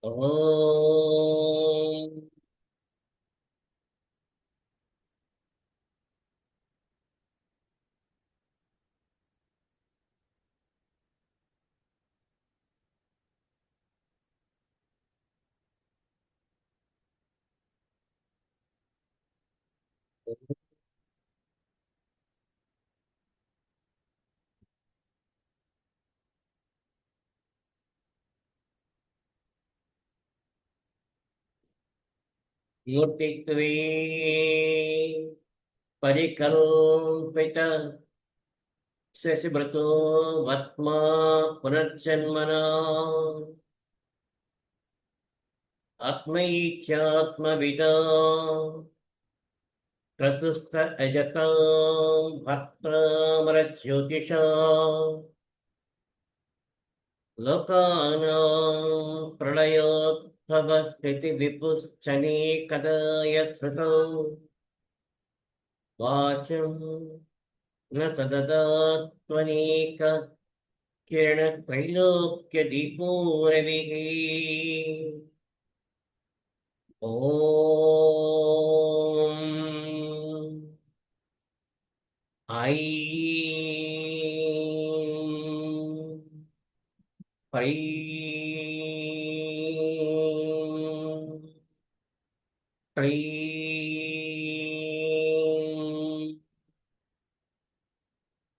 ఓం యుక్తిక్రీ పరికల్పిత శశిభృతో వత్మా పునర్జన్మనా ఆత్మైత్యాత్మవిదా క్రతుస్థ అజతాం భర్తామరజ్యోతిషా లోకానాం ప్రళయోద్భవ స్థితి విపుశ్చనీకదాయ శ్రుతౌ వాచం న సదదాత్వనేక కిరణత్రైలోక్యదీపో రవిః ఓం ఐం హ్రీం క్లీం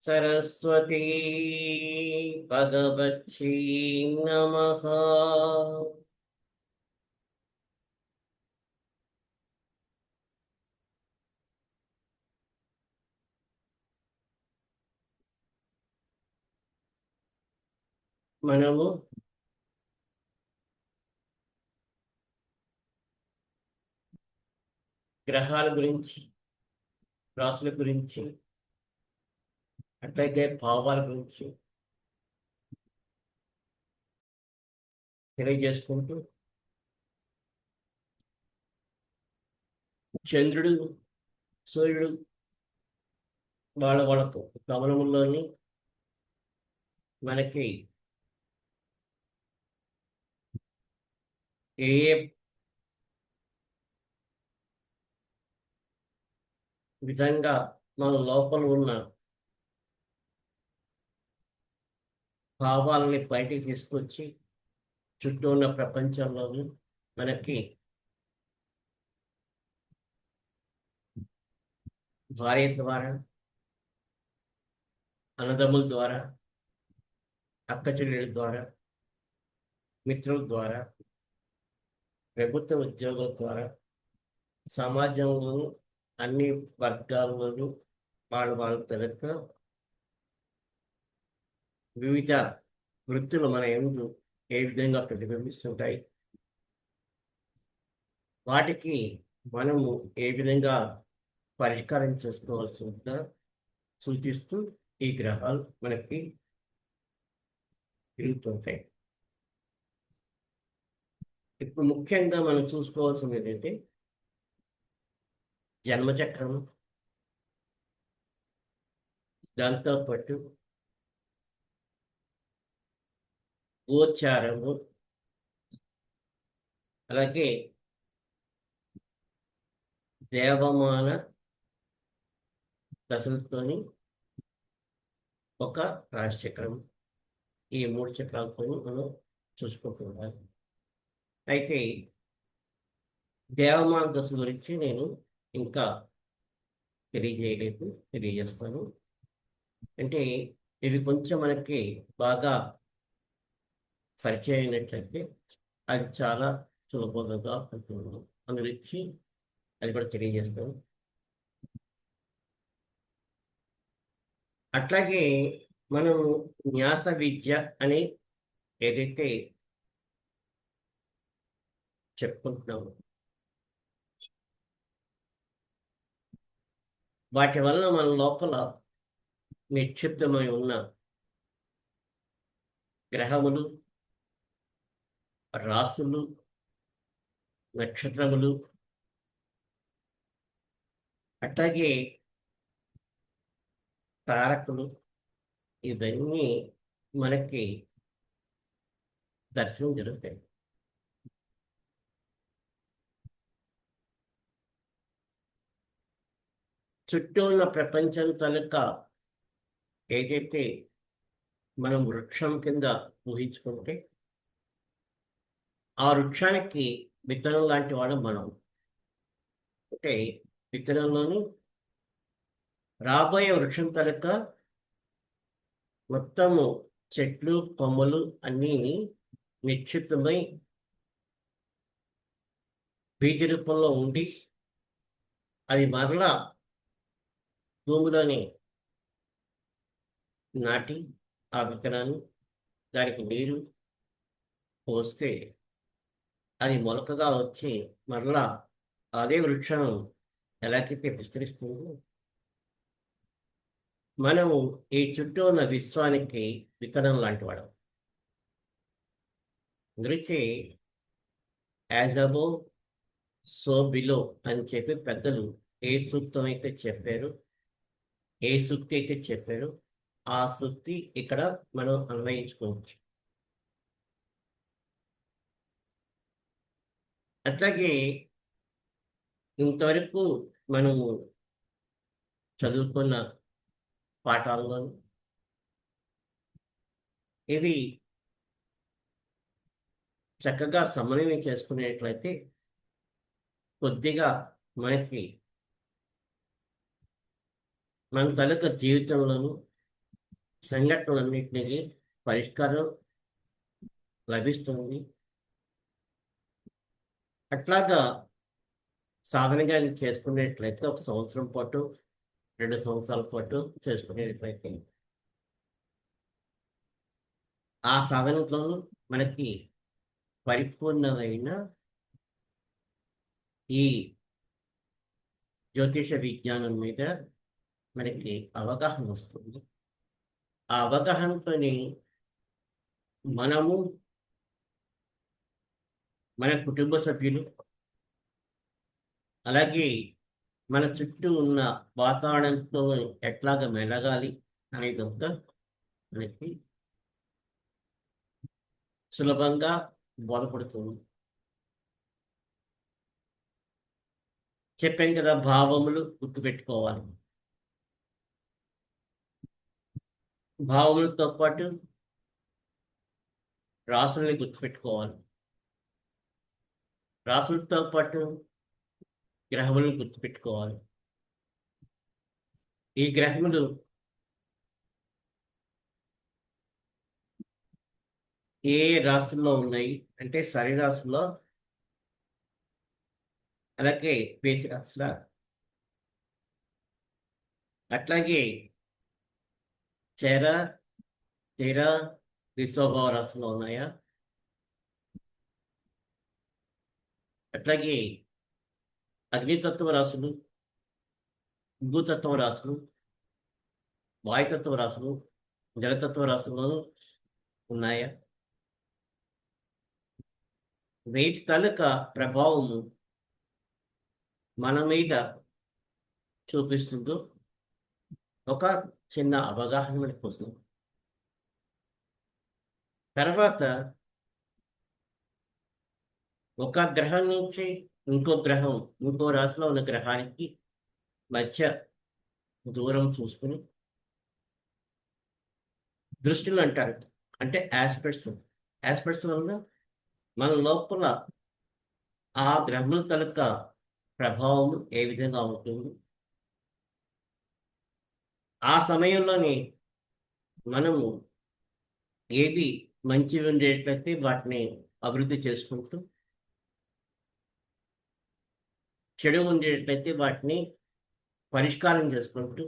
సరస్వతీ భగవత్యై నమః. మనము గ్రహాల గురించి, రాసుల గురించి, అట్లాగే భావాల గురించి తెలియజేసుకుంటూ చంద్రుడు, సూర్యుడు వాళ్ళ గమనముల్లోని మనకి ఏ ఏ విధంగా మన లోపల ఉన్న భావాలని బయటికి తీసుకొచ్చి చుట్టూ ఉన్న ప్రపంచంలోని మనకి భార్య ద్వారా, అన్నదమ్ముల ద్వారా, అక్క చెల్లెల ద్వారా, మిత్రుల ద్వారా, ప్రభుత్వ ఉద్యోగుల ద్వారా, సమాజంలో అన్ని వర్గాల్లోనూ వాళ్ళ తరగతి వివిధ వృత్తులు మన యందు ఏ విధంగా ప్రతిబింబిస్తుంటాయి, వాటికి మనము ఏ విధంగా పరిష్కారం చేసుకోవాల్సి ఉంటుందో సూచిస్తూ ఈ గ్రహాలు మనకి తిరుగుతుంటాయి. ఇప్పుడు ముఖ్యంగా మనం చూసుకోవాల్సింది ఏంటంటే జన్మచక్రము, దాంతోపాటు గోచారము, అలాగే దేవమాన దశలతోని ఒక రాశిచక్రం, ఈ 3 చక్రాలతో మనం చూసుకుంటున్నాం. అయితే దేవమాన దశ గురించి నేను ఇంకా తెలియజేస్తాను. అంటే ఇవి కొంచెం మనకి బాగా పరిచయం అయినట్లయితే అది చాలా సులభంగా ఉంటుంది. అందుగురించి అది కూడా తెలియజేస్తాను. అట్లాగే మనం న్యాస విద్య అని ఏదైతే చెప్పుకుంటున్నామో వాటి వల్ల మన లోపల నిక్షిప్తమై ఉన్న గ్రహములు, రాసులు, నక్షత్రములు, అట్లాగే తారకులు, ఇవన్నీ మనకి దర్శనం జరుగుతాయి. చుట్టూ ఉన్న ప్రపంచం తాలూకా ఏదైతే మనం వృక్షం కింద ఊహించుకుంటే ఆ వృక్షానికి విత్తనం లాంటి వాడు మనం. అంటే విత్తనంలోని రాబోయే వృక్షం తాలూకా మొత్తము చెట్లు కొమ్మలు అన్నీ నిక్షిప్తమై బీజ రూపంలో ఉండి అది మరలా భూమిలోని నాటి ఆ విత్తనాన్ని దానికి నీరు పోస్తే అది మొలకగా వచ్చి మరలా అదే వృక్షం ఎలాగైతే విస్తరిస్తుందో మనము ఈ చుట్టూ ఉన్న విశ్వానికి విత్తనం లాంటి వాడు. అందుకే యాజ్ అబోవ్ సో బిలో అని చెప్పి పెద్దలు ఏ సూక్తం అయితే చెప్పారు, ఏ సూక్తి అయితే చెప్పారు, ఆ సూక్తి ఇక్కడ మనం అన్వయించుకోవచ్చు. అట్లాగే ఇంతవరకు మనము చదువుకున్న పాఠాల్లో ఇవి చక్కగా సమన్వయం చేసుకునేట్లయితే కొద్దిగా మనకి మన తాలూకా జీవితంలోనూ సంఘటనలన్నింటినీ పరిష్కారం లభిస్తుంది. అట్లాగా సాధనగా చేసుకునేట్లయితే 1 సంవత్సరం పాటు 2 సంవత్సరాల పాటు చేసుకునేట్లయితే ఆ సాధనలోనూ మనకి పరిపూర్ణమైన ఈ జ్యోతిష విజ్ఞానం మీద మనకి అవగాహన వస్తుంది. ఆ అవగాహనతోని మనము మన కుటుంబ సభ్యులు అలాగే మన చుట్టూ ఉన్న వాతావరణంతో ఎట్లాగ మెలగాలి అనేది ఒక మనకి సులభంగా బోధపడుతుంది. చెప్పాను కదా, భావములు గుర్తుపెట్టుకోవాలి. భావములతో పాటు రాసుల్ని గుర్తుపెట్టుకోవాలి. రాసులతో పాటు గ్రహములను గుర్తుపెట్టుకోవాలి. ఈ గ్రహములు ఏ రాశుల్లో ఉన్నాయి అంటే సరి రాశుల్లో, అలాగే పేసి రాశుల, అట్లాగే చెర తీర దిశోభావ రాశుల్లో ఉన్నాయా, అట్లాగే అగ్నితత్వ రాశులు, భూతత్వ రాశులు, వాయుతత్వ రాశులు, జలతత్వ రాశుల్లో ఉన్నాయా? వీటి తాలూకా ప్రభావము మన మీద చూపిస్తుందో ఒక చిన్న అవగాహన మనకు వస్తుంది. తర్వాత ఒక గ్రహం నుంచి ఇంకో గ్రహం, ఇంకో రాశిలో ఉన్న గ్రహానికి మధ్య దూరం చూసుకుని దృష్టిలు అంటారు. అంటే ఆస్పెక్ట్స్ వల్ల మన లోపల ఆ గ్రహముల తాలూకా ప్రభావం ఏ విధంగా ఉంటుంది, ఆ సమయంలోని మనము ఏది మంచి ఉండేట్లయితే వాటిని అభివృద్ధి చేసుకుంటూ, చెడు ఉండేట్లయితే వాటిని పరిష్కారం చేసుకుంటూ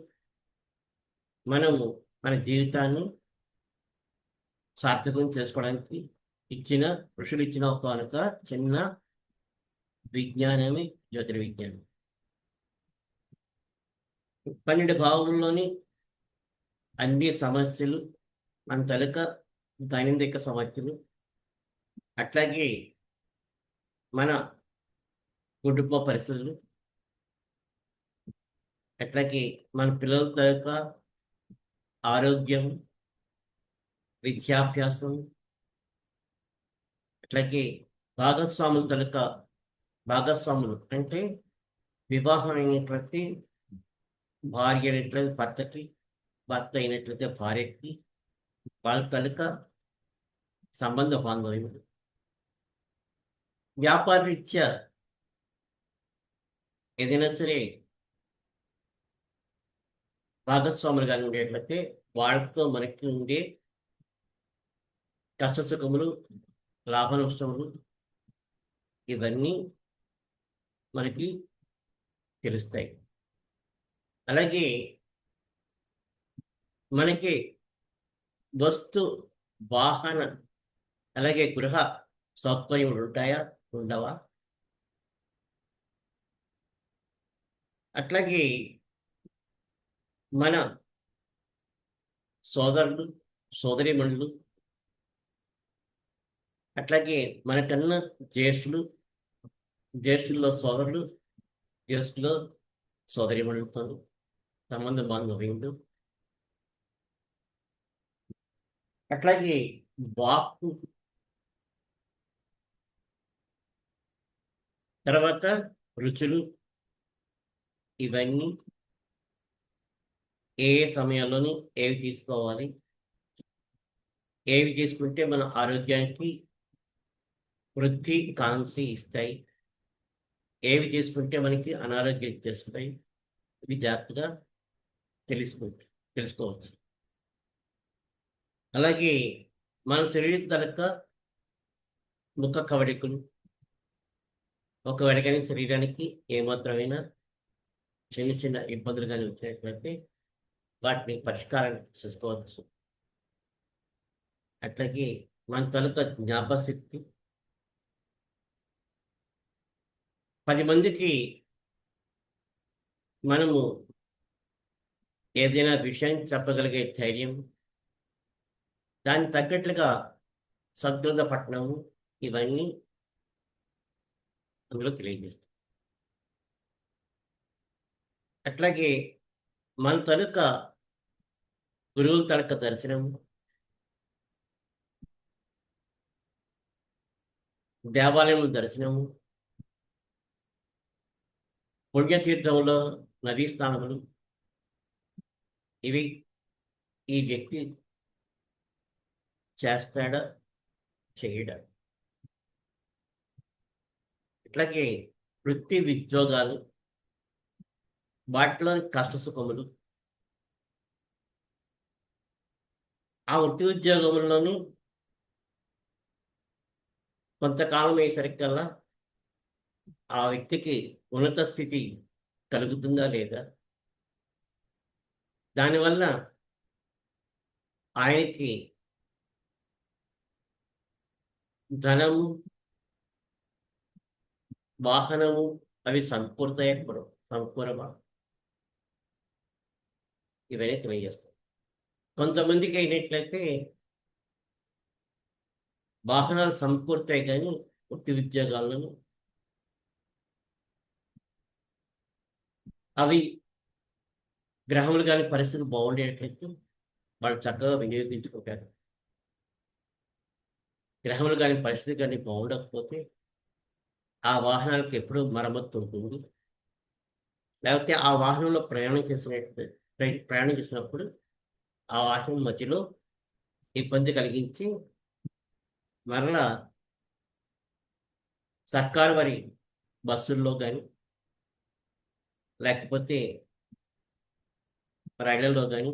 మనము మన జీవితాన్ని సార్థకం చేసుకోవడానికి ఋషులు ఇచ్చిన ఒక చిన్న విజ్ఞానమే జ్యోతిర్విజ్ఞానం. 12 భావంలోని అన్ని సమస్యలు, మన తాలూకా దైనందిక సమస్యలు, అట్లాగే మన కుటుంబ పరిస్థితులు, అట్లాగే మన పిల్లల తాలూకా ఆరోగ్యం, విద్యాభ్యాసం, అట్లాగే భాగస్వాములు అంటే వివాహం అయినటువంటి భార్య అయినట్లయితే భర్తకి, భర్త అయినట్లయితే భార్యకి, వాళ్ళ తాలూకా సంబంధ బాంధవ్యములు. వ్యాపార రీత్యా ఏదైనా సరే భాగస్వాములుగా ఉండేట్లయితే వాళ్ళతో మనకి ఉండే కష్టసుఖములు, లాభ నష్టములు ఇవన్నీ మనకి తెలుస్తాయి. అలాగే మనకి వస్తు, వాహన, అలాగే గృహ సౌకర్యములు ఉంటాయా? ఉండవా? అట్లాగే మన సోదరులు, సోదరీమణులు, అట్లాగే మనకన్నా జ్యేష్ఠులు, జ్యేష్ఠుల్లో సోదరులు, జ్యేష్ఠులో సోదరీమణులతో సంబంధ బాంధవ్యులు. అట్లాగే వాక్కు, తర్వాత రుచులు, ఇవన్నీ ఏ ఏ సమయంలోని ఏవి తీసుకోవాలి, ఏవి తీసుకుంటే మన ఆరోగ్యానికి వృద్ధి, కాంతి ఇస్తాయి, ఏవి తీసుకుంటే మనకి అనారోగ్యం చేస్తాయి, ఇవి జాగ్రత్తగా తెలుసుకోవచ్చు. అలాగే మన శరీరం తలక ముఖ కవళికలు, ఒకవేళ కానీ శరీరానికి ఏమాత్రమైనా చిన్న చిన్న ఇబ్బందులు కానీ వచ్చినట్లయితే వాటిని పరిష్కారం చేసుకోవచ్చు. అట్లాగే మన తలక జ్ఞాపకశక్తి, 10 మందికి మనము ఏదైనా విషయం చెప్పగలిగే ధైర్యం, దానికి తగ్గట్లుగా సద్గత పట్టణము, ఇవన్నీ అందులో తెలియజేస్తాం. అట్లాగే మన తలక గురువుల తలక దర్శనం, దేవాలయం దర్శనము, పుణ్యతీర్థంలో నదీ స్థానములు, ఇవి ఈ వ్యక్తి చేస్తాడా, చేయడా. ఇట్లాగే వృత్తి ఉద్యోగాలు, వాటిలో కష్ట సుఖములు, ఆ వృత్తి ఉద్యోగముల్లోనూ కొంతకాలం అయ్యేసరికల్లా ఆ వ్యక్తికి ఉన్నత స్థితి కలుగుతుందా లేదా, దానివల్ల ఆయనకి ధనము, వాహనము అవి సమకూరమా, ఇవన్నీ తెలియజేస్తాయి. కొంతమందికి అయినట్లయితే వాహనాలు సమకూరుతాయి కానీ వృత్తి ఉద్యోగాలను అవి గ్రహములు కానీ పరిస్థితి బాగుండేటట్లయితే వాళ్ళు చక్కగా వినియోగించుకుంటారు. గ్రహములు కానీ పరిస్థితి కానీ బాగుండకపోతే ఆ వాహనాలకు ఎప్పుడు మరమ్మత్తు ఉంటుంది. లేకపోతే ఆ వాహనంలో ప్రయాణం చేసినప్పుడు ఆ వాహనం మధ్యలో ఇబ్బంది కలిగించి మరలా సర్కారు వారి బస్సుల్లో కానీ లేకపోతే రైళ్లలో కానీ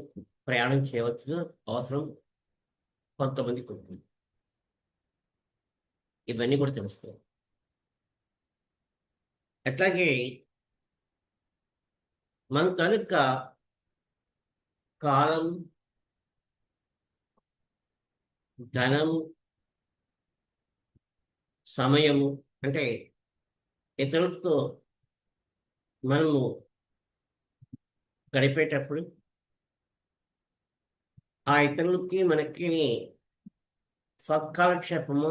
ప్రయాణం చేయవలసిన అవసరం కొంతమందికి ఉంటుంది. ఇవన్నీ కూడా తెలుస్తాయి. అట్లాగే మన తాలూకా కాలం, ధనము, సమయము, అంటే ఇతరులతో మనము గడిపేటప్పుడు ఆ ఇతరులకి మనకి సత్కాలక్షేపము,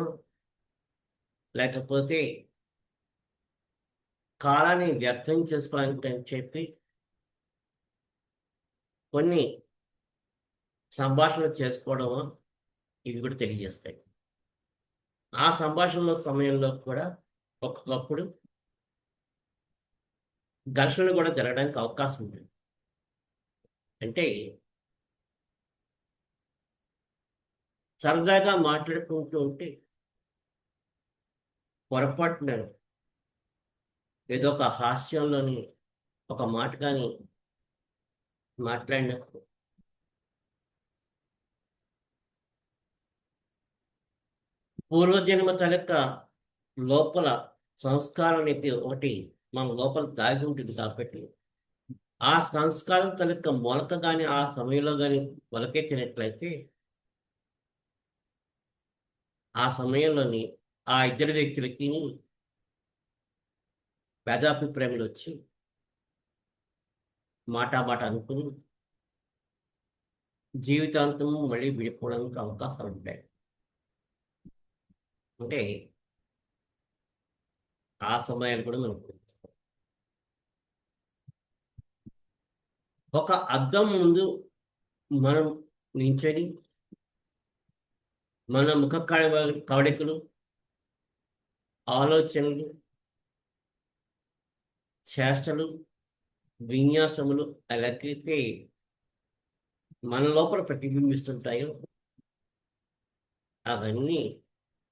లేకపోతే కాలాన్ని వ్యర్థం చేసుకోవడానికి అని చెప్పి కొన్ని సంభాషణలు చేసుకోవడం, ఇవి కూడా తెలియజేస్తాయి. ఆ సంభాషణల సమయంలో కూడా ఒక్కొక్కప్పుడు ఘర్షణలు కూడా జరగడానికి అవకాశం ఉంటుంది. అంటే సరదాగా మాట్లాడుకుంటూ ఉంటే పొరపాటున ఏదో ఒక హాస్యంలోని ఒక మాట కానీ మాట్లాడినప్పుడు పూర్వజన్మ తలక లోపల సంస్కారం అనేది ఒకటి మన లోపల దాగి ఉంటుంది కాబట్టి ఆ సంస్కారం తలక మొలక కానీ ఆ సమయంలో కానీ మొలకెత్తినట్లయితే ఆ సమయంలోని ఆ ఇద్దరు వ్యక్తులకి భేదాభిప్రాయాలు వచ్చి మాట అనుకుని జీవితాంతము మళ్ళీ విడిపోవడానికి అవకాశాలు ఉంటాయి. అంటే ఆ సమయాలు కూడా మనకు తెలుస్తాయి. ఒక అద్దం ముందు మనం నించొని మన ముఖ కవళికలు, ఆలోచనలు, చేష్టలు, విన్యాసములు ఎలాగైతే మన లోపల ప్రతిబింబిస్తుంటాయో అవన్నీ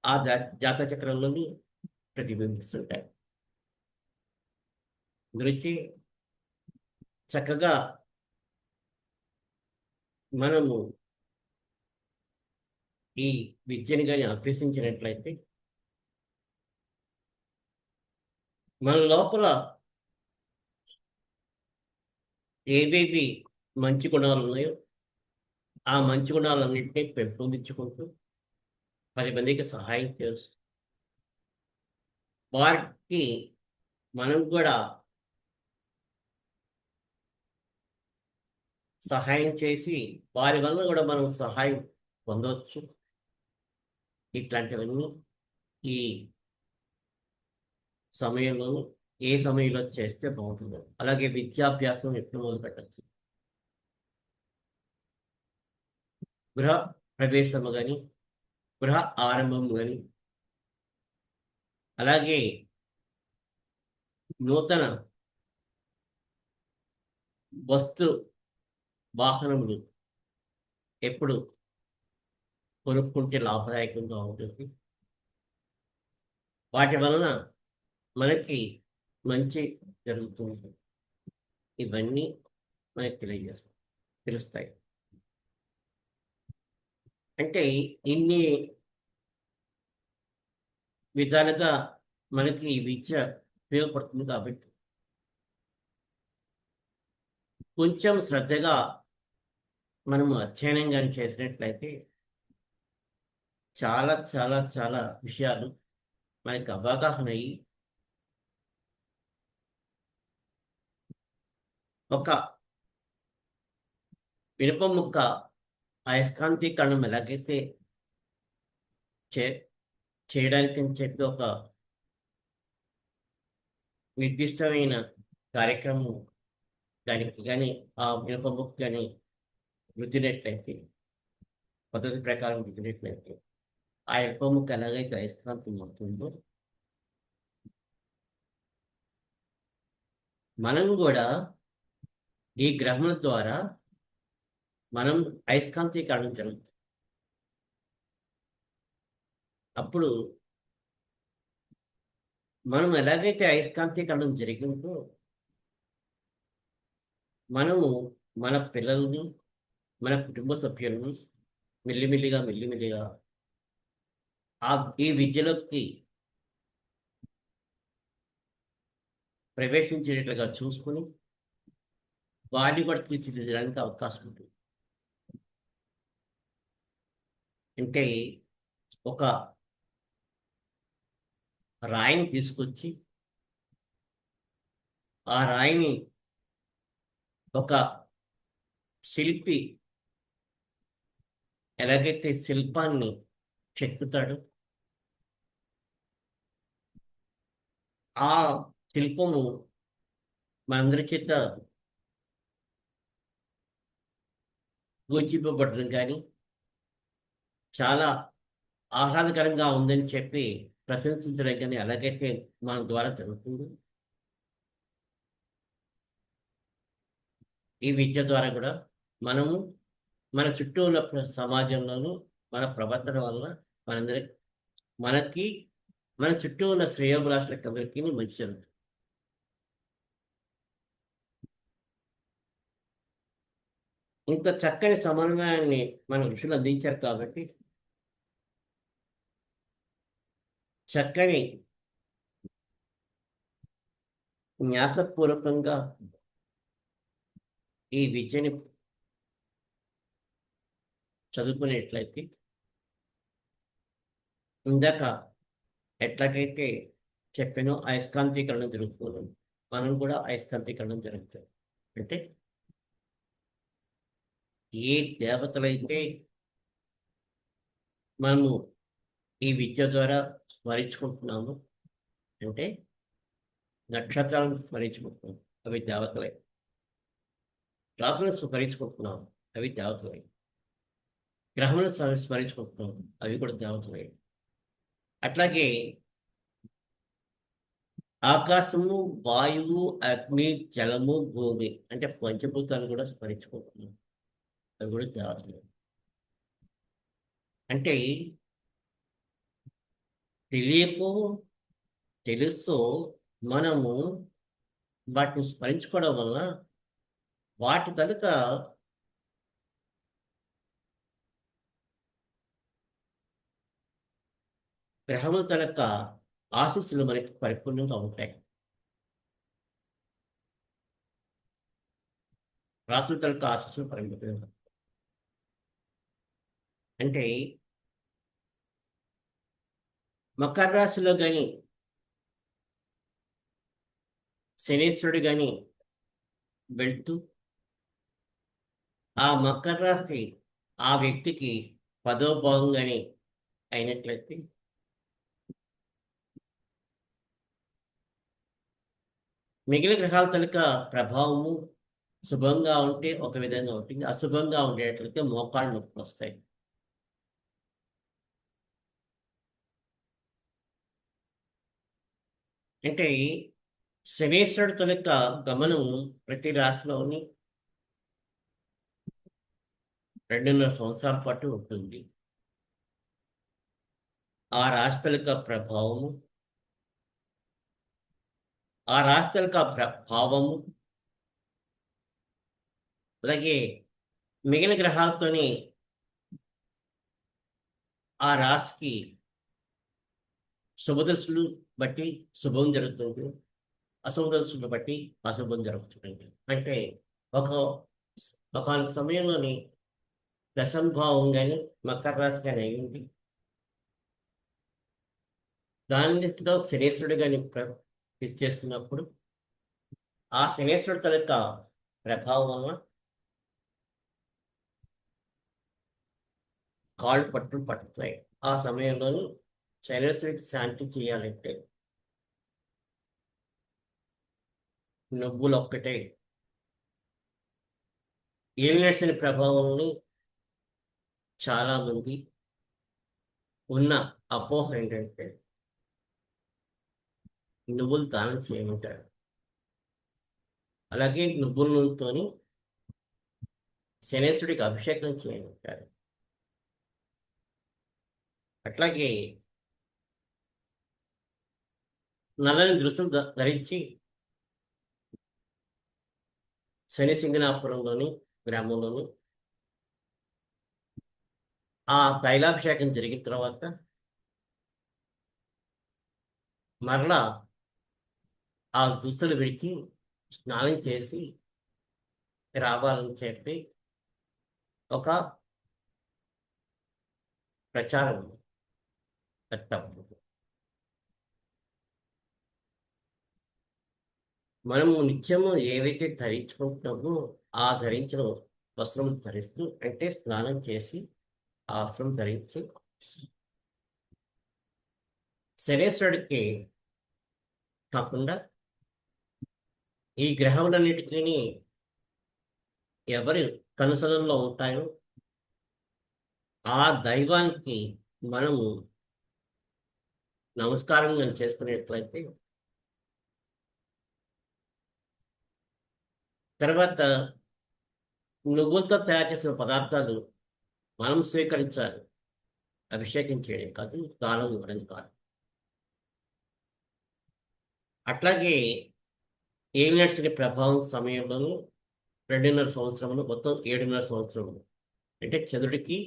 ఆ జాతక చక్రంలోని ప్రతిబింబిస్తుంటాయి. గురించి చక్కగా మనము ఈ విద్యని కానీ అభ్యసించినట్లయితే మన లోపల ఏవేవి మంచి గుణాలు ఉన్నాయో ఆ మంచి గుణాలన్నింటినీ పెంపొందించుకుంటూ 10 మందికి సహాయం చేస్తూ వారికి మనం కూడా సహాయం చేసి వారి వల్ల కూడా మనం సహాయం పొందవచ్చు. ఇట్లాంటివన్నీ ఈ సమయంలో ఏ సమయంలో చేస్తే బాగుంటుందో. అలాగే విద్యాభ్యాసం ఎప్పుడు మొదలు పెట్టచ్చు, గృహ ప్రవేశము కానీ గృహ ఆరంభం కానీ అలాగే నూతన వస్తు వాహనములు ఎప్పుడు కొనుక్కుంటే లాభదాయకంగా ఉంటుంది, వాటి వలన మనకి మంచి జరుగుతుంది. ఇవన్నీ మనకి తెలుస్తాయి. అంటే ఇన్ని విధాలుగా మనకి ఈ విద్య ఉపయోగపడుతుంది కాబట్టి కొంచెం శ్రద్ధగా మనము అధ్యయనం కానీ చేసినట్లయితే చాలా చాలా చాలా విషయాలు మనకి అవగాహన అయ్యి ఒక ఇనుప ముక్క అయస్కాంతీకరణం ఎలాగైతే చేయడానికి అని చెప్పి ఒక నిర్దిష్టమైన కార్యక్రమం దానికి కానీ ఆ ఇనుప ముక్క కానీ రుద్దినట్లయితే పద్ధతి ప్రకారం రుద్దినట్లయితే ఆ ఇనుప ముక్క ఎలాగైతే అయస్కాంతం అవుతుందో మనం కూడా ఈ గ్రహముల ద్వారా మనం అయస్కాంతీకరణ జరుగుతుంది. అప్పుడు మనం ఎలాగైతే అయస్కాంతీకరణం జరిగిందో మనము మన పిల్లల్ని మన కుటుంబ సభ్యులను మెల్లిమెల్లిగా ఈ విద్యలోకి ప్రవేశించేటట్లుగా చూసుకుని వారిని కూడా తీర్చిదిద్దడానికి అవకాశం ఉంటుంది. అంటే ఒక రాయిని తీసుకొచ్చి ఆ రాయిని ఒక శిల్పి ఎలాగైతే శిల్పాన్ని చెక్కుతాడో ఆ శిల్పము మనందరి చేత పూజింపబడడం కానీ చాలా ఆహ్లాదకరంగా ఉందని చెప్పి ప్రశంసించడం కానీ ఎలాగైతే మన ద్వారా జరుగుతుంది, ఈ విద్య ద్వారా కూడా మనము మన చుట్టూ ఉన్న సమాజంలోనూ మన ప్రవర్తన వల్ల మనందరి మనకి మన చుట్టూ ఉన్న శ్రేయోభిలాషులకు అందరికీ మంచి జరుగుతుంది. ఇంత చక్కని సమన్వయాన్ని మన ఋషులు అందించారు కాబట్టి చక్కని న్యాసపూర్వకంగా ఈ విద్యని చదువుకునేట్లయితే ఇందాక ఎట్లాగైతే చెప్పానో అయస్కాంతీకరణ జరుగుతుంది, మనం కూడా అయస్కాంతీకరణ జరుగుతుంది. అంటే ఏ దేవతలైతే మనము ఈ విద్య ద్వారా స్మరించుకుంటున్నాము, అంటే నక్షత్రాలను స్మరించుకుంటున్నాం, అవి దేవతలే. రాసులను స్మరించుకుంటున్నాం, అవి దేవతలే. గ్రహములను స్మరించుకుంటున్నాం, అవి కూడా దేవతలే. అట్లాగే ఆకాశము, వాయువు, అగ్ని, జలము, భూమి అంటే పంచభూతాలు కూడా స్మరించుకుంటున్నాం, అవి కూడా దేవతలే. అంటే తెలియకో తెలుసో మనము వాటిని స్మరించుకోవడం వల్ల వాటి కనుక గ్రహముల కనుక ఆశీస్సులు మనకి పరిపూర్ణంగా ఉంటాయి. రాసుల కనుక ఆశీస్సులు పరిపూర్ణంగా అంటే మకర రాశిలో కానీ శనీశ్వరుడు కానీ వెళ్తూ ఆ మకర రాశి ఆ వ్యక్తికి 10వ భావం కానీ అయినట్లయితే మిగిలిన గ్రహాల తలక ప్రభావము శుభంగా ఉంటే ఒక విధంగా ఉంటుంది, అశుభంగా ఉండేట్లయితే మోకాళ్ళు నొప్పి వస్తాయి. అంటే శనీశ్వరుడు తొలక గమనం ప్రతి రాశిలోని 2.5 సంవత్సరాల పాటు ఉంటుంది. ఆ రాశి తొలక ప్రభావము, ఆ రాశి తొలక ప్రభావము అలాగే మిగిలిన గ్రహాలతోని ఆ రాశికి శుభదశలు బట్టి శుభం జరుగుతుంది, అశుభదశలు బట్టి అశుభం జరుగుతుంది. అంటే ఒక ఒకనొక సమయంలోని దశంభావం కానీ మకర రాశి కానీ అయ్యింది, దానిలో శనేశ్వరుడు కానీ చేస్తున్నప్పుడు ఆ శనేశ్వరుడు తన యొక్క ప్రభావం వలన కాళ్ళు పట్టులు పట్టుతాయి. ఆ సమయంలోని శనేశ్వరుడికి శాంతి చేయాలంటే నువ్వులు ఒక్కటే. ఏలినర్సని ప్రభావంని చాలామంది ఉన్న అపోహ ఏంటంటే నువ్వులు దానం చేయమంటారు, అలాగే నువ్వుల నూనెతోని శనేశ్వరుడికి అభిషేకం చేయమంటారు. అట్లాగే నల్లని దుస్తులు ధరించి శని సింగనాపురంలోని గ్రామంలోని ఆ తైలాభిషేకం జరిగిన తర్వాత మరలా ఆ దుస్తులు విడిచి స్నానం చేసి రావాలని చెప్పి ఒక ప్రచారం ఉంది. మనము నిత్యము ఏవైతే ధరించుకుంటున్నామో ఆ ధరించిన వస్త్రం ధరిస్తూ, అంటే స్నానం చేసి ఆ వస్త్రం ధరించి శనేశ్వరుడికి కాకుండా ఈ గ్రహములన్నిటికీ ఎవరి కనుసలలో ఉంటాయో ఆ దైవానికి మనము నమస్కారం చేసుకునేట్లయితే తర్వాత నువ్వులతో తయారు చేసిన పదార్థాలు మనం స్వీకరించాలి. అభిషేకం చేయడం కాదు, దానం ఇవ్వడం కాదు. అట్లాగే ఏలినాటి ప్రభావం సమయంలోనూ 2.5 సంవత్సరములు, మొత్తం 7.5 సంవత్సరములు. అంటే చంద్రుడికి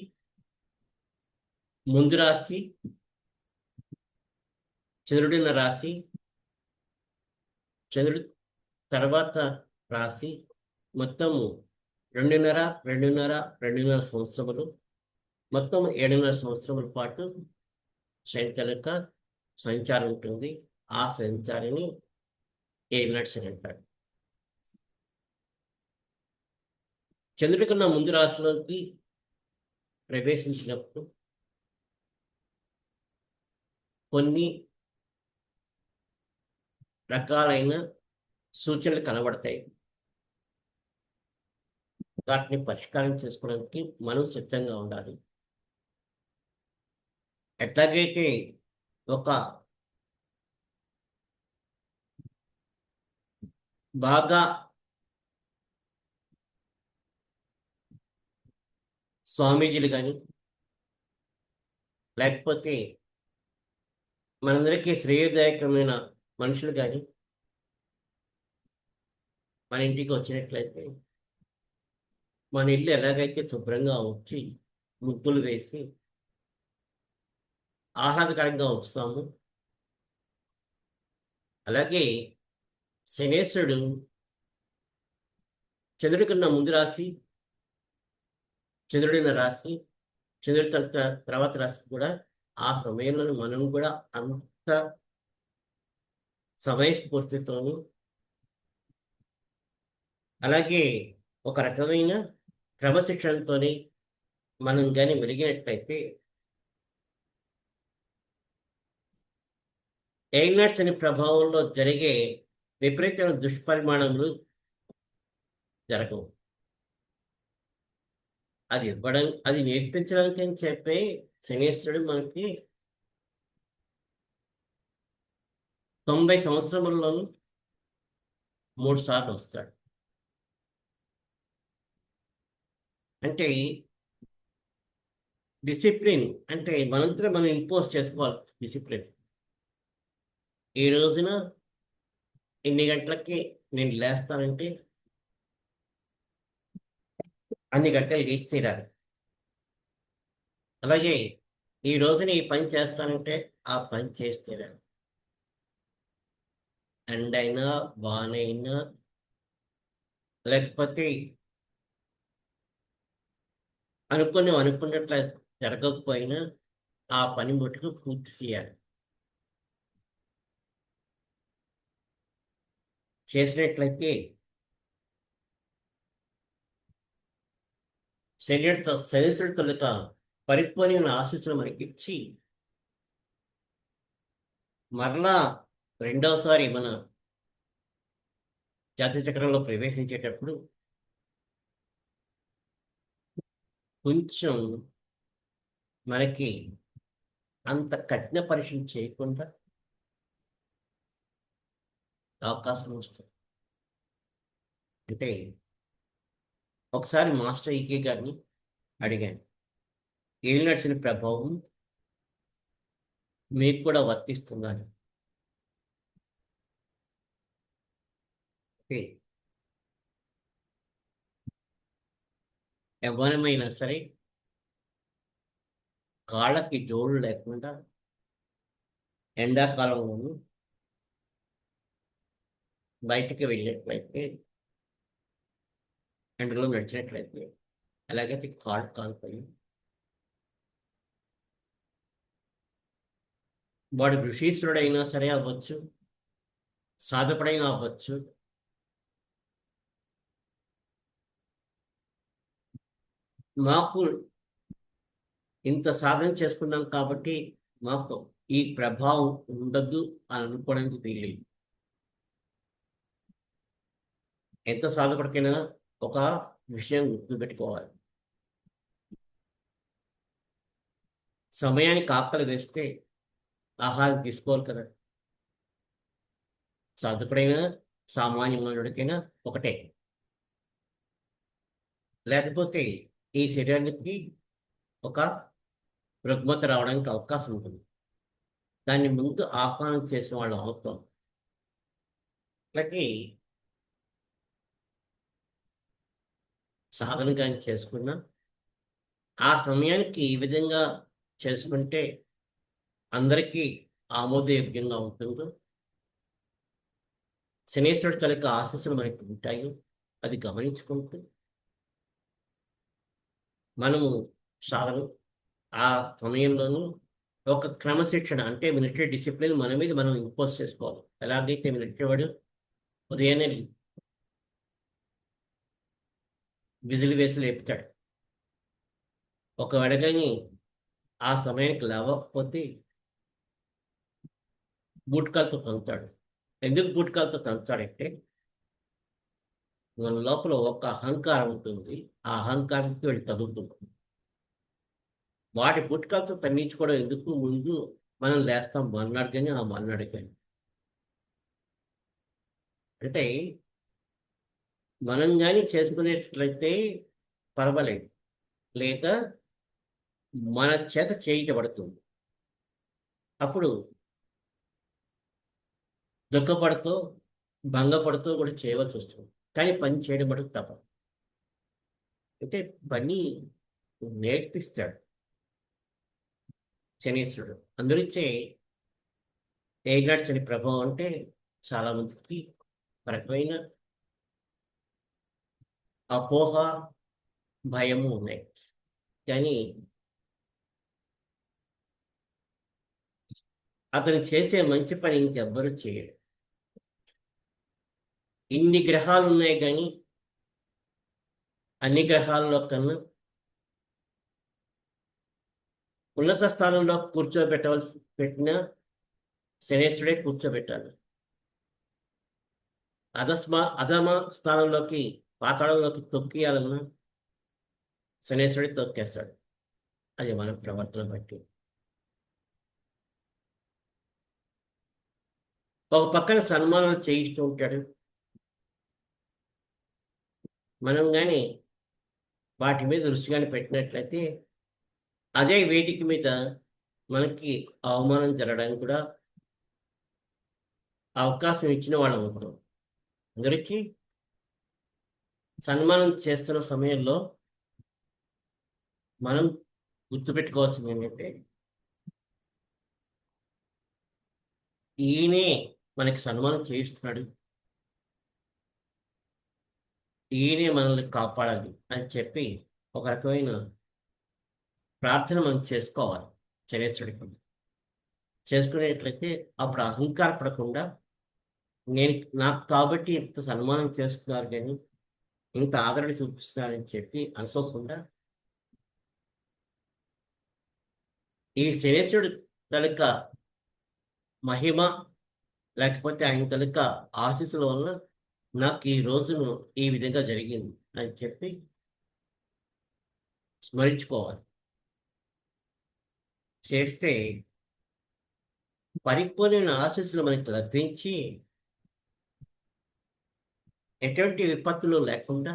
ముందు రాశి, చంద్రుడున్న రాశి, చంద్రుడి తర్వాత రాశి, మొత్తము 2.5, 2.5, 2.5 సంవత్సరములు, మొత్తం 7.5 సంవత్సరముల పాటు శంకలక సంచారం ఉంటుంది. ఆ సంచారిని ఏలినాటి అని అంటారు. చంద్రుడి కన్నా ముందు రాశిలోకి ప్రవేశించినప్పుడు కొన్ని రకాలైన సూచనలు కనబడతాయి. వాటిని పరిష్కారం చేసుకోవడానికి మనం సిద్ధంగా ఉండాలి. ఎట్లాగైతే ఒక బాగా స్వామీజీలు కానీ, లేకపోతే మనందరికీ శ్రేయదాయకమైన మనుషులు కానీ మన ఇంటికి వచ్చినట్లయితే మన ఇల్లు ఎలాగైతే శుభ్రంగా ఉంచి ముగ్గులు వేసి ఆహ్లాదకరంగా ఉంచుతాము, అలాగే శనేశ్వరుడు చంద్రుడి కన్నా ముందు రాశి, చంద్రుడిన రాశి, చంద్రుడి తర్వాత రాశి కూడా ఆ సమయంలో మనం కూడా అంత సమయస్ఫూర్తితోనూ, అలాగే ఒక రకమైన క్రమశిక్షణతోని మనం కానీ మెలిగినట్లయితే ఏలినాటి శని ప్రభావంలో జరిగే విపరీతమైన దుష్పరిమాణములు జరగవు. అది ఇవ్వడం, అది నేర్పించడానికి అని చెప్పి శనీశ్వరుడు మనకి 90 సంవత్సరముల్లోనూ 3 సార్లు వస్తాడు. అంటే డిసిప్లిన్ అంటే మనంతా మనం ఇంపోజ్ చేసుకోవాలి. డిసిప్లిన్ ఈ రోజున ఎన్ని గంటలకి నేను లేస్తానంటే అన్ని గంటలు లేచి తీరాలి. అలాగే ఈ రోజున ఈ పని చేస్తానంటే ఆ పని చేసి తీరాలి. ఎండైనా వానైనా, లేకపోతే అనుకున్నట్లు జరగకపోయినా ఆ పని మటుకు పూర్తి చేయాలి. చేసినట్లయితే శరీరుడి తొలుత పరిపూర్ణ ఆశీస్సులు మనకి ఇచ్చి మరలా రెండవసారి మన జాతీయ చక్రంలో ప్రవేశించేటప్పుడు కొంచెం మనకి అంత కఠిన పరీక్షలు చేయకుండా అవకాశం వస్తుంది. అంటే ఒకసారి మాస్టర్ ఈకే గారిని అడిగాను, ఏలినాటి శని ప్రభావం మీకు కూడా వర్తిస్తుందని. ఎవరమైనా సరే కాళ్ళకి జోళ్ళు లేకుండా ఎండాకాలంలోనూ బయటికి వెళ్ళినట్లయితే, ఎండలో నడిచినట్లయితే, అలాగైతే కాళ్ళు కాలిపోయి వాడు ఋషీశ్వరుడైనా సరే అవ్వచ్చు, సాధకుడైనా అవ్వచ్చు, మాకు ఇంత సాధన చేసుకున్నాం కాబట్టి మాకు ఈ ప్రభావం ఉండదు అని అనుకోవడానికి వీలేదు. ఎంత సాధకుడికైనా ఒక విషయం గుర్తుపెట్టుకోవాలి, సమయానికి ఆకలి వేస్తే ఆహారం తీసుకోవాలి కదా. సాధకుడైనా సామాన్య మానవుడికైనా ఒకటే. లేకపోతే ఈ శరీరానికి ఒక రుగ్మత రావడానికి అవకాశం ఉంటుంది. దాన్ని ముందు ఆహ్వానం చేసిన వాళ్ళు అవుతాం. అట్లాగే సాధన కానీ చేసుకున్నా ఆ సమయానికి ఈ విధంగా చేసుకుంటే అందరికీ ఆమోదయోగ్యంగా ఉంటుందో, శనీశ్వరుడి తాలూకా ఆశీస్సులు మనకి ఉంటాయి. అది గమనించుకుంటూ మనము సాధన ఆ సమయంలోనూ ఒక క్రమశిక్షణ అంటే మిలిటరీ డిసిప్లిన్ మన మీద మనం ఇంపోజ్ చేసుకోవాలి. ఎలాగైతే మిలిటరీ వాడు ఉదయాన్నే విజిల్ వేసి లేపుతాడు. ఒకవేళ కానీ ఆ సమయానికి లేవకపోతే బూటకాలతో తంతాడు. ఎందుకు బూటకాలతో తంతాడంటే మన లోపల ఒక అహంకారం ఉంటుంది. ఆ అహంకారానికి వీళ్ళు తగులుతుంది. వాటి బూటకాలతో తన్నించుకోవడం ఎందుకు, ముందు మనం లేస్తాం మన్నాడు కానీ ఆ మన్నాడు కానీ. అంటే మనం కానీ చేసుకునేట్లయితే పర్వాలేదు, లేక మన చేత చేయించబడుతుంది. అప్పుడు దుఃఖపడుతూ భంగపడుతూ కూడా చేయవలసి వస్తుంది. కానీ పని చేయడం మటుకు తప్ప. అంటే పని నేర్పిస్తాడు శనీశ్వరుడు. అందునిచ్చే ఏనాడు శని ప్రభావం అంటే చాలా మందికి రకమైన అపోహ, భయము ఉన్నాయి. కానీ అతను చేసే మంచి పని ఇంకెవ్వరూ చేయరు. ఇన్ని గ్రహాలు ఉన్నాయి కానీ అన్ని గ్రహాల్లో కన్నా ఉన్నత స్థానంలో పెట్టిన శనేశ్వరుడే కూర్చోబెట్టాలి. అధమ స్థానంలోకి, పాతాళంలోకి తొక్కియాలన్నా శనేశ్వరుడే తొక్కేస్తాడు. అది మన ప్రవర్తన బట్టి. ఒక పక్కన సన్మానాలు చేయిస్తూ ఉంటాడు. మనం కానీ వాటి మీద దృష్టి కానీ పెట్టినట్లయితే అదే వేదిక మీద మనకి అవమానం జరగడానికి కూడా అవకాశం ఇచ్చిన వాళ్ళం అవుతాం. అందరికీ సన్మానం చేస్తున్న సమయంలో మనం గుర్తుపెట్టుకోవాల్సింది ఏంటంటే, ఈయనే మనకి సన్మానం చేయిస్తున్నాడు, ఈయనే మనల్ని కాపాడాలి అని చెప్పి ఒక రకమైన ప్రార్థన మనం చేసుకోవాలి. శనేశ్వరుడికి చేసుకునేట్లయితే అప్పుడు అహంకారపడకుండా, నేను నాకు కాబట్టి ఇంత సన్మానం చేస్తున్నారు కానీ, ఇంత ఆదరణ చూపిస్తున్నారని చెప్పి అనుకోకుండా, ఈ శనేశ్వరుడు తాలూకా మహిమ లేకపోతే ఆయన తాలూకా ఆశీస్సుల వల్ల నాకు ఈ రోజును ఈ విధంగా జరిగింది అని చెప్పి స్మరించుకోవాలి. చేస్తే పరిపూర్ణ ఆశీస్సులు మనకి లభించి ఎటువంటి విపత్తులు లేకుండా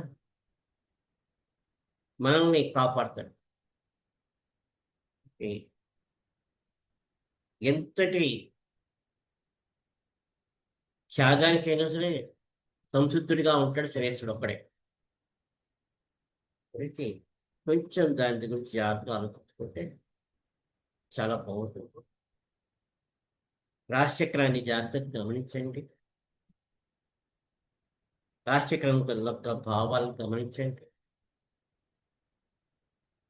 మనల్ని కాపాడతాడు. ఎంతటి త్యాగానికైనా సరే సంసిద్ధుడిగా ఉంటాడు శనేశ్వరుడు ఒక్కడే. అయితే కొంచెం దాని గురించి జాగ్రత్తగా ఆలోచించుకుంటే చాలా బాగుంటుంది. రాశిచక్రాన్ని జాగ్రత్తగా గమనించండి. రాశిచక్రం యొక్క భావాలను గమనించండి.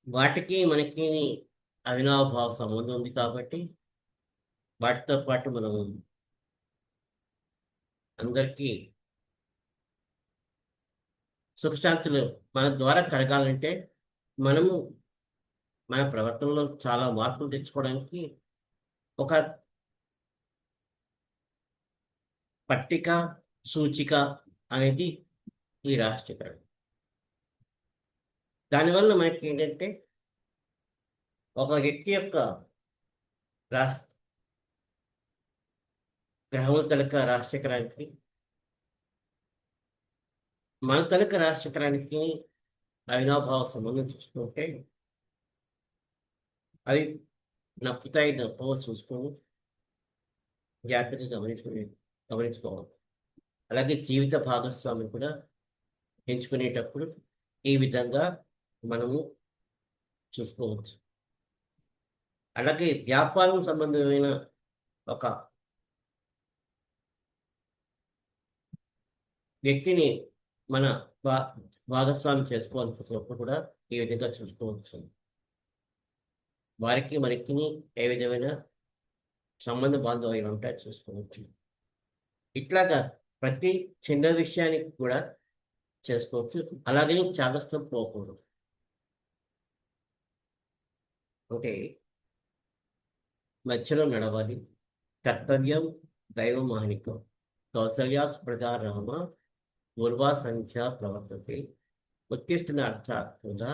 వాటికి మనకి అవినాభావ సంబంధం ఉంది కాబట్టి వాటితో పాటు మనం అందరికీ సుఖశాంతులు మన ద్వారా కలగాలంటే మనము మన ప్రవర్తనలో చాలా మార్పులు తెచ్చుకోవడానికి ఒక పట్టిక, సూచిక అనేది ఈ రాశిచక్రం. దానివల్ల మనకి ఏంటంటే ఒక వ్యక్తి యొక్క రాశి గ్రహముల తాలూకా రాశిచక్రానికి, మన తాలూకా రాశిచక్రానికి అవినాభావ సంబంధం చూసుకుంటే అది నప్పుతాయి నప్పవో చూసుకొని జాగ్రత్తగా గమనించుకోవాలి. అలాగే జీవిత భాగస్వామి కూడా ఎంచుకునేటప్పుడు ఈ విధంగా మనము చూసుకోవచ్చు. అలాగే వ్యాపారం సంబంధమైన ఒక వ్యక్తిని మన భా భాగస్వామి చేసుకోవాలనుకున్నప్పుడు కూడా ఈ విధంగా చూసుకోవచ్చు. వారికి మనకిని ఏ విధమైన సంబంధ బాంధవ్యాలు ఉంటాయో చూసుకోవచ్చు. ఇట్లాగా ప్రతి చిన్న విషయానికి కూడా చేసుకోవచ్చు. అలాగని చాదస్తం పోకూడదు. అంటే మధ్యలో నడవాలి. కర్తవ్యం దైవమానికం. కౌసల్యా స్మృతా రామ పూర్వా సంధ్యా ప్రవర్తతే ఉత్తిష్ఠిన అర్థాత్మగా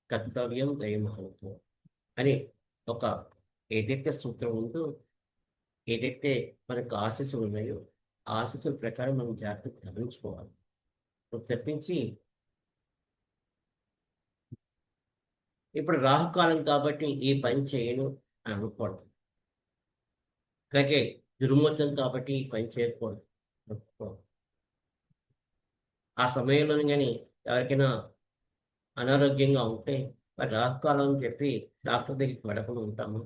కర్తవ్యం దైవమానికం అని ఒక ఏదైతే సూత్రం ఉందో, ఏదైతే మనకు ఆశీస్సులు ఉన్నాయో ఆ ఆశీస్సుల ప్రకారం మనం జాగ్రత్తగా గమనించుకోవాలి. తప్పించి ఇప్పుడు రాహుకాలం కాబట్టి ఈ పని చేయను అని అనుకోవడం, అలాగే దుర్ముహూర్తం కాబట్టి ఈ పని చేయకూడదు అనుకోవడం. ఆ సమయంలో కానీ ఎవరికైనా అనారోగ్యంగా ఉంటే మరి రాహుకాలం అని చెప్పి డాక్టర్ దగ్గరికి వెళ్ళకుండా ఉంటాము.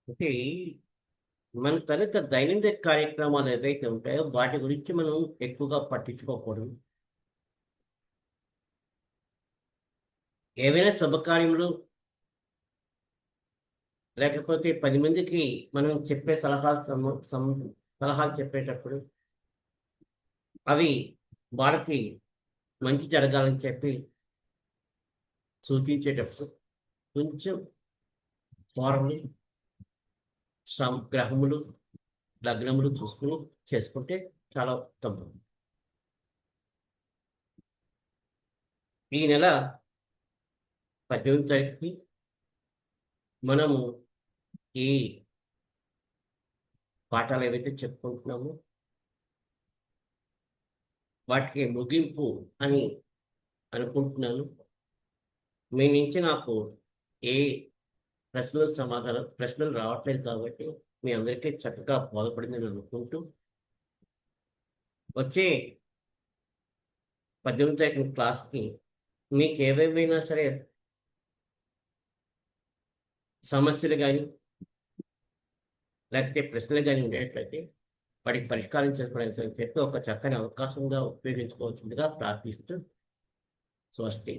అంటే మన తరగతి దైనందిక కార్యక్రమాలు ఏవైతే ఉంటాయో వాటి గురించి మనం ఎక్కువగా పట్టించుకోకూడదు. ఏవైనా శుభకార్యములు లేకపోతే 10 మందికి మనం చెప్పే సలహాలు చెప్పేటప్పుడు అవి వాళ్ళకి మంచి జరగాలని చెప్పి సూచించేటప్పుడు కొంచెం వారములు, గ్రహములు, లగ్నములు చూసుకుని చేసుకుంటే చాలా ఉత్తమం. ఈ నెల 18వ తారీఖుకి మనము ఈ పాఠాలు ఏవైతే చెప్పుకుంటున్నామో వాటికి ముగింపు అని అనుకుంటున్నాను. మీ నుంచి నాకు ఏ ప్రశ్నలు రావట్లేదు కాబట్టి మీ అందరికీ చక్కగా బోధపడిందని అనుకుంటూ వచ్చే 18వ తారీఖు క్లాస్కి మీకు ఏవేవైనా సరే సమస్యలు కానీ లేకపోతే ప్రశ్నలు కానీ ఉండేట్లయితే వాటికి పరిష్కారం చెప్పడానికి చెప్పి ఒక చక్కని అవకాశంగా ఉపయోగించుకోవాల్సిందిగా ప్రార్థిస్తూ స్వస్తి.